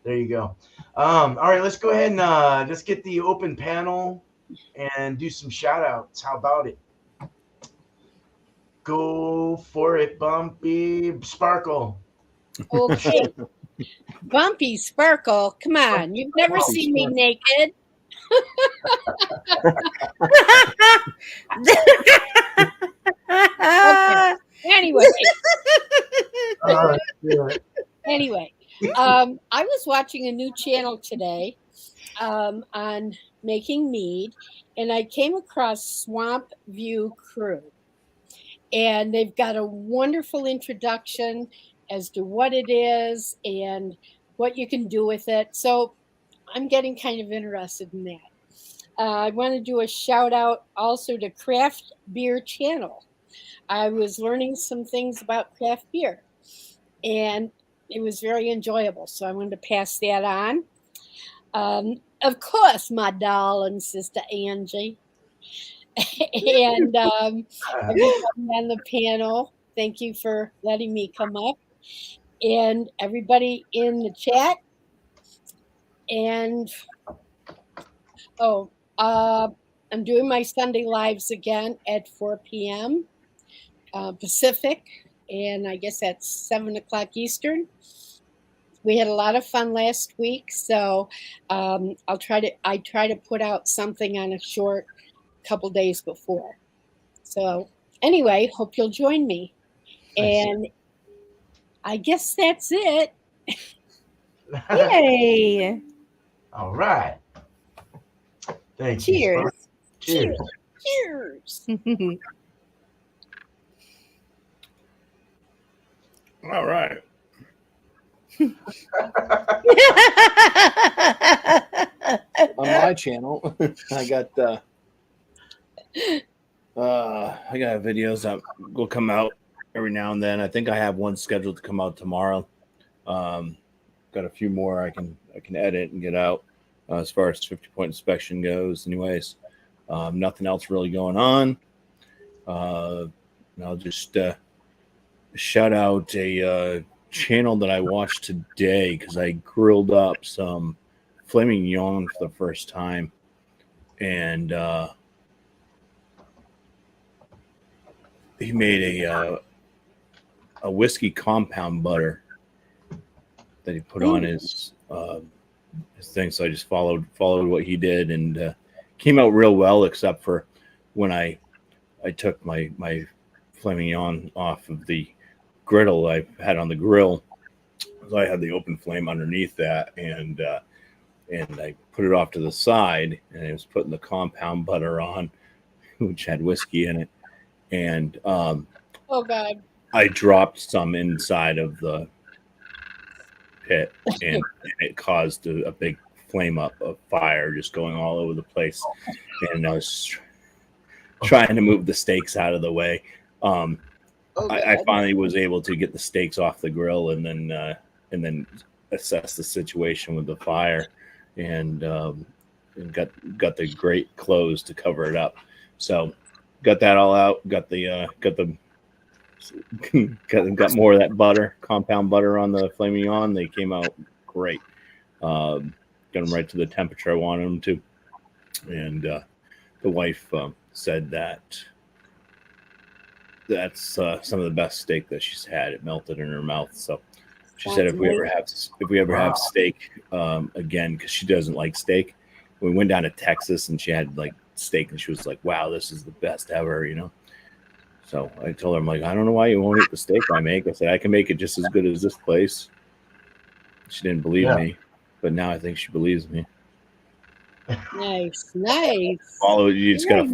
there you go. All right, let's go ahead and let's get the open panel and do some shout outs. How about it? Go for it, Bumpy. Sparkle. Okay. Bumpy, Sparkle, come on. You've never seen me naked. Okay. Anyway. Anyway, I was watching a new channel today on making mead, and I came across Swamp View Crew. And they've got a wonderful introduction as to what it is and what you can do with it. So I'm getting kind of interested in that. I want to do a shout out also to Craft Beer Channel. I was learning some things about craft beer, and it was very enjoyable. So I wanted to pass that on. Of course, my darling sister Angie. And everybody on the panel, thank you for letting me come up. And everybody in the chat. And I'm doing my Sunday lives again at 4 p.m. Pacific, and I guess that's 7 o'clock Eastern. We had a lot of fun last week, so I try to put out something on a short couple days before. So anyway, hope you'll join me. And I guess that's it. Yay! All right. Thank you. Cheers. Cheers. Cheers. All right. On my channel, I got videos that will come out every now and then. I think I have one scheduled to come out tomorrow. Got a few more I can edit and get out as far as 50-point inspection goes. Anyways, nothing else really going on. I'll just shout out a channel that I watched today because I grilled up some flaming yawn for the first time, and he made a whiskey compound butter that he put on his thing. So I just followed what he did, and came out real well, except for when I took my flaming yawn off of the griddle I had on the grill. So I had the open flame underneath that, and I put it off to the side, and I was putting the compound butter on, which had whiskey in it, and Oh God. I dropped some inside of the pit, and it caused a big flame up of fire just going all over the place, and I was trying to move the steaks out of the way. I finally was able to get the steaks off the grill, and then assess the situation with the fire, and got the grate closed to cover it up. So got that all out. Got more of that butter, compound butter on the flaming yawn. They came out great. Got them right to the temperature I wanted them to, and the wife said that's some of the best steak that she's had. It melted in her mouth. So she said if we ever have steak again, because she doesn't like steak. We went down to Texas and she had like steak, and she was like, "Wow, this is the best ever," you know. So I told her, I'm like, I don't know why you won't eat the steak I make. I said I can make it just as good as this place. She didn't believe me, but now I think she believes me. Nice. You just gotta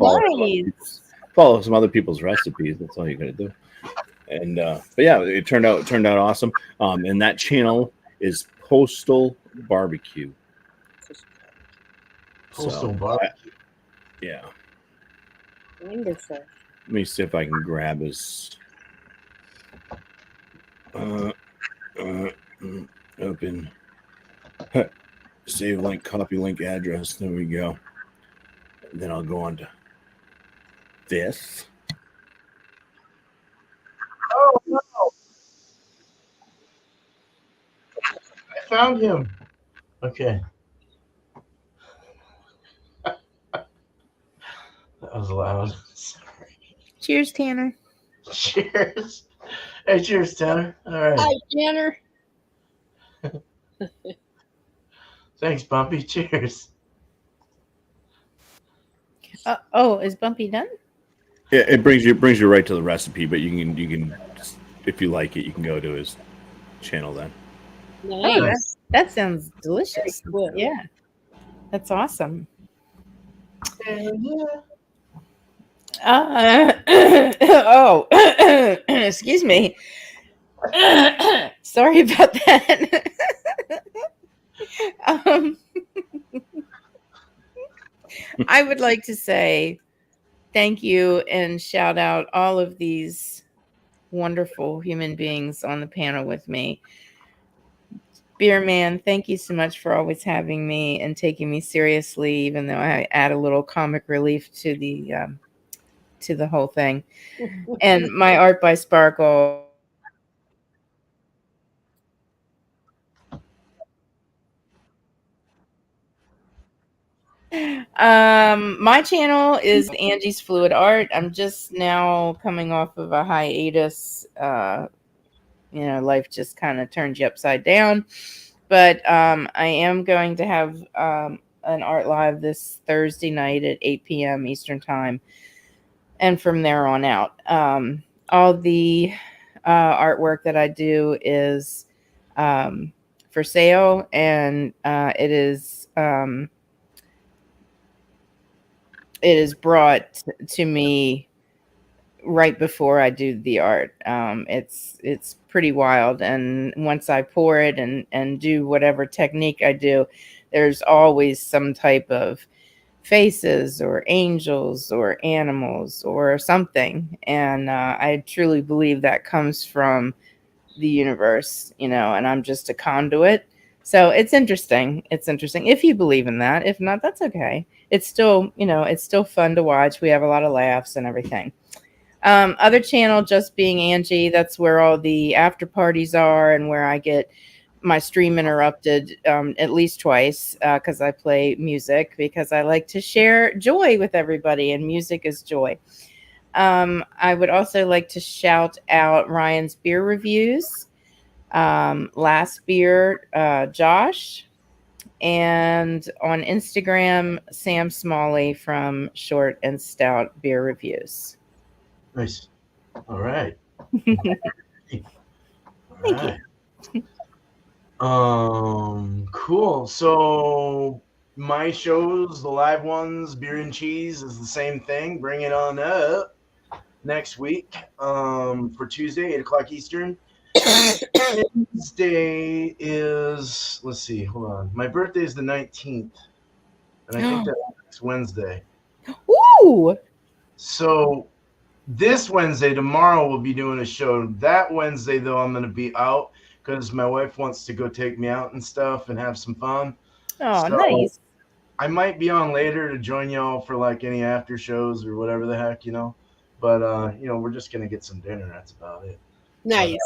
follow some other people's recipes. That's all you gotta do. And but yeah, it turned out awesome. And that channel is Postal Barbecue. Postal Barbecue. Yeah. Wonderful. Let me see if I can grab his open save link, copy link address. There we go. And then I'll go on to this. Oh no! I found him. Okay. That was loud. Sorry. Cheers, Tanner. Cheers. Hey, cheers, Tanner. All right. Hi, Tanner. Thanks, Bumpy. Cheers. Is Bumpy done? Yeah, it brings you right to the recipe, but you can if you like it, you can go to his channel then. Nice. That sounds delicious. Cool. Yeah, that's awesome. Excuse me. Sorry about that. I would like to say thank you and shout out all of these wonderful human beings on the panel with me. Beer Man, thank you so much for always having me and taking me seriously, even though I add a little comic relief to the whole thing. And my Art by Sparkle. My channel is Angie's Fluid Art. I'm just now coming off of a hiatus. Life just kind of turns you upside down. But I am going to have an art live this Thursday night at 8 p.m. Eastern time. And from there on out, all the artwork that I do is for sale, and it is brought to me right before I do the art. It's pretty wild, and once I pour it and do whatever technique I do, there's always some type of faces or angels or animals or something, and I truly believe that comes from the universe, and I'm just a conduit. So it's interesting. It's interesting if you believe in that. If not, that's okay. It's still, it's still fun to watch. We have a lot of laughs and everything. Other channel, Just Being Angie. That's where all the after parties are, and where I get my stream interrupted at least twice because I play music, because I like to share joy with everybody, and music is joy. I would also like to shout out Ryan's beer reviews. Last Beer, Josh, and on Instagram, Sam Smalley from Short and Stout Beer Reviews. Nice. All right. Thank you. Cool. So my shows, the live ones, Beer and Cheese, is the same thing. Bring it on up next week for Tuesday, 8 o'clock Eastern. Wednesday is, let's see, hold on. My birthday is the 19th, and I think that's next Wednesday. Woo! So this Wednesday, tomorrow, we'll be doing a show. That Wednesday, though, I'm going to be out because my wife wants to go take me out and stuff and have some fun. Oh, so nice. I might be on later to join y'all for like any after shows or whatever the heck, But, we're just going to get some dinner. That's about it. Nice.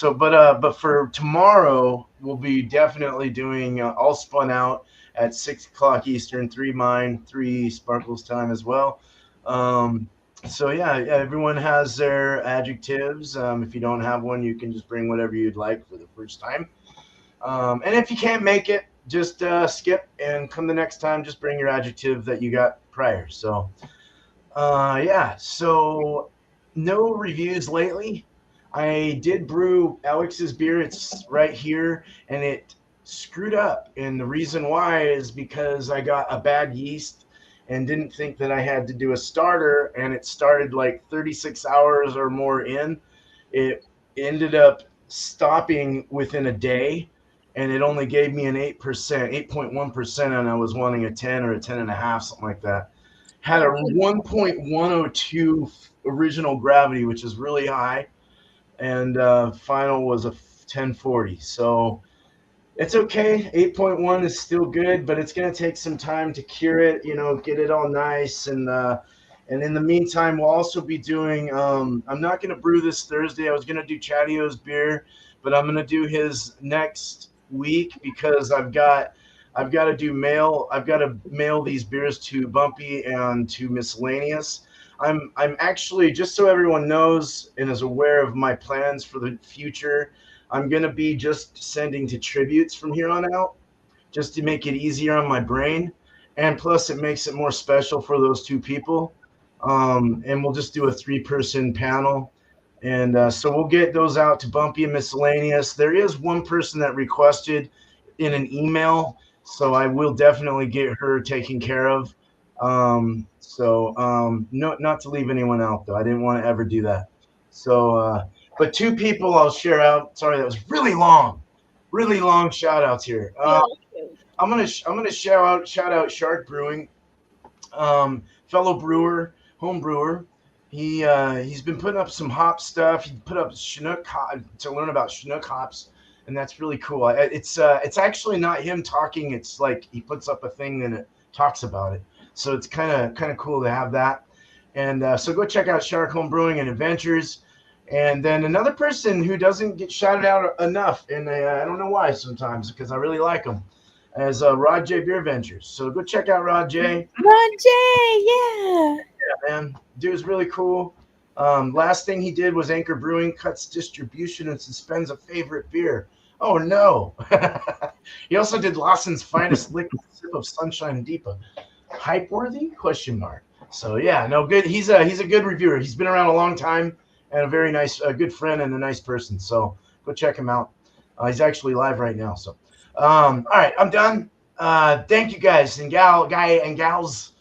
But for tomorrow, we'll be definitely doing All Spun Out at 6 o'clock Eastern, 3 mine, 3 Sparkles time as well. So yeah, everyone has their adjectives. If you don't have one, you can just bring whatever you'd like for the first time. And if you can't make it, just skip and come the next time. Just bring your adjective that you got prior. So so no reviews lately. I did brew Alex's beer. It's right here, and it screwed up. And the reason why is because I got a bad yeast and didn't think that I had to do a starter, and it started like 36 hours or more in. It ended up stopping within a day, and it only gave me an 8%, 8.1%, and I was wanting a 10 or a 10.5, something like that. Had a 1.102 original gravity, which is really high. And final was a 1040. So it's okay. 8.1 is still good, but it's going to take some time to cure it, get it all nice. And in the meantime, we'll also be doing, I'm not going to brew this Thursday. I was going to do Chadeo's beer, but I'm going to do his next week because I've got to mail these beers to Bumpy and to Miscellaneous. I'm actually, just so everyone knows and is aware of my plans for the future, I'm going to be just sending to tributes from here on out, just to make it easier on my brain. And plus, it makes it more special for those two people. And we'll just do a 3-person panel. And so we'll get those out to Bumpy and Miscellaneous. There is one person that requested in an email, so I will definitely get her taken care of. Not to leave anyone out, though. I didn't want to ever do that. So, but 2 people I'll share out. Sorry, that was really long shout outs here. I'm gonna shout out Shark Brewing, fellow brewer, home brewer. He's been putting up some hop stuff. He put up Chinook to learn about Chinook hops, and that's really cool. It's actually not him talking. It's like he puts up a thing and it talks about it. So it's kind of cool to have that. And so go check out Shark Home Brewing and Adventures. And then another person who doesn't get shouted out enough, and I don't know why sometimes, because I really like him, as Rod J Beer Ventures. So go check out Rod J. Rod J, yeah. Yeah, man. Dude's really cool. Last thing he did was Anchor Brewing cuts distribution and suspends a favorite beer. Oh, no. He also did Lawson's Finest Liquid Sip of Sunshine Deepa. Hype worthy? ? So yeah, no, good. He's a good reviewer. He's been around a long time, and a very nice, good friend and a nice person. So go check him out. He's actually live right now. So, all right, I'm done. Thank you guys and gals.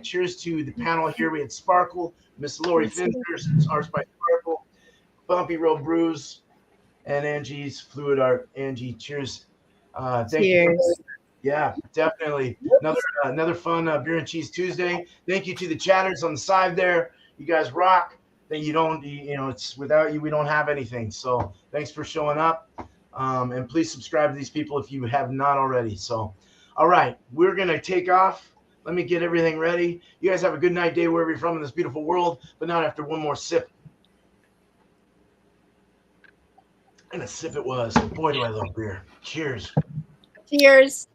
Cheers to the panel here. We had Sparkle, Miss Lori Finders, Arts by Sparkle, Bumpy Road Brews, and Angie's Fluid Art. Angie, cheers. Thank you. Yeah, definitely. Another fun Beer and Cheese Tuesday. Thank you to the chatters on the side there. You guys rock. That you don't, it's without you, we don't have anything. So thanks for showing up. And please subscribe to these people if you have not already. So, all right, we're going to take off. Let me get everything ready. You guys have a good night, day, wherever you're from in this beautiful world, but not after one more sip. And a sip it was. Boy, do I love beer. Cheers. Cheers.